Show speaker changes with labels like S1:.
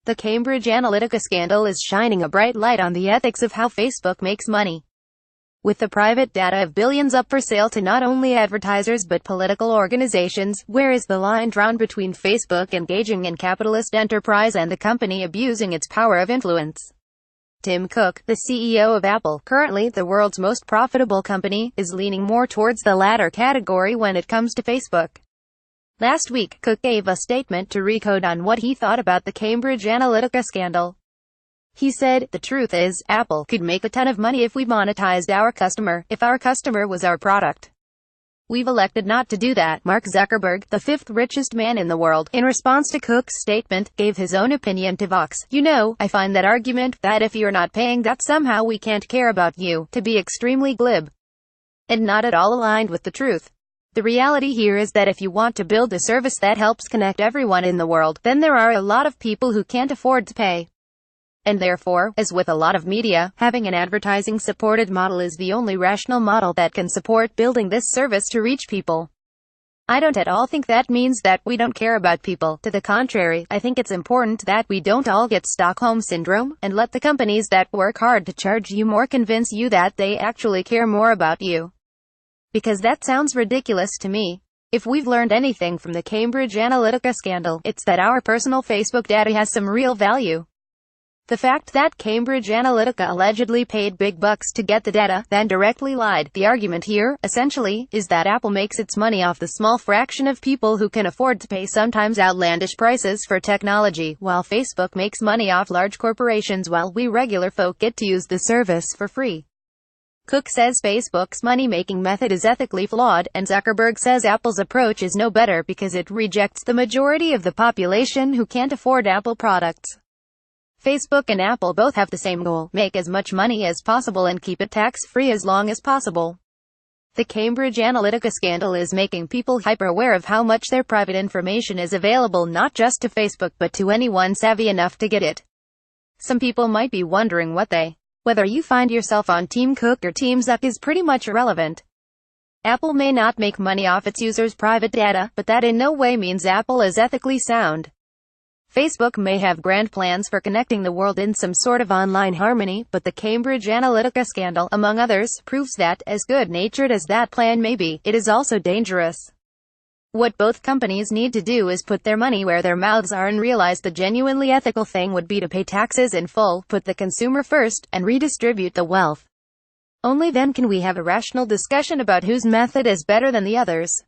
S1: The Cambridge Analytica scandal is shining a bright light on the ethics of how Facebook makes money. With the private data of billions up for sale to not only advertisers but political organizations, where is the line drawn between Facebook engaging in capitalist enterprise and the company abusing its power of influence? Tim Cook, the CEO of Apple, currently the world's most profitable company, is leaning more towards the latter category when it comes to Facebook. Last week, Cook gave a statement to Recode on what he thought about the Cambridge Analytica scandal. He said, "The truth is, Apple could make a ton of money if we monetized our customer, if our customer was our product. We've elected not to do that." Mark Zuckerberg, the fifth richest man in the world, in response to Cook's statement, gave his own opinion to Vox. "You know, I find that argument, that if you're not paying that somehow we can't care about you, to be extremely glib. And not at all aligned with the truth. The reality here is that if you want to build a service that helps connect everyone in the world, then there are a lot of people who can't afford to pay. And therefore, as with a lot of media, having an advertising-supported model is the only rational model that can support building this service to reach people. I don't at all think that means that we don't care about people. To the contrary, I think it's important that we don't all get Stockholm Syndrome, and let the companies that work hard to charge you more convince you that they actually care more about you. Because that sounds ridiculous to me. If we've learned anything from the Cambridge Analytica scandal, it's that our personal Facebook data has some real value. The fact that Cambridge Analytica allegedly paid big bucks to get the data, then directly lied. The argument here, essentially, is that Apple makes its money off the small fraction of people who can afford to pay sometimes outlandish prices for technology, while Facebook makes money off large corporations while we regular folk get to use the service for free. Cook says Facebook's money-making method is ethically flawed, and Zuckerberg says Apple's approach is no better because it rejects the majority of the population who can't afford Apple products. Facebook and Apple both have the same goal: make as much money as possible and keep it tax-free as long as possible. The Cambridge Analytica scandal is making people hyper-aware of how much their private information is available not just to Facebook but to anyone savvy enough to get it. Some people might be wondering whether you find yourself on Team Cook or Team Zuck is pretty much irrelevant. Apple may not make money off its users' private data, but that in no way means Apple is ethically sound. Facebook may have grand plans for connecting the world in some sort of online harmony, but the Cambridge Analytica scandal, among others, proves that, as good-natured as that plan may be, it is also dangerous. What both companies need to do is put their money where their mouths are and realize the genuinely ethical thing would be to pay taxes in full, put the consumer first, and redistribute the wealth. Only then can we have a rational discussion about whose method is better than the others.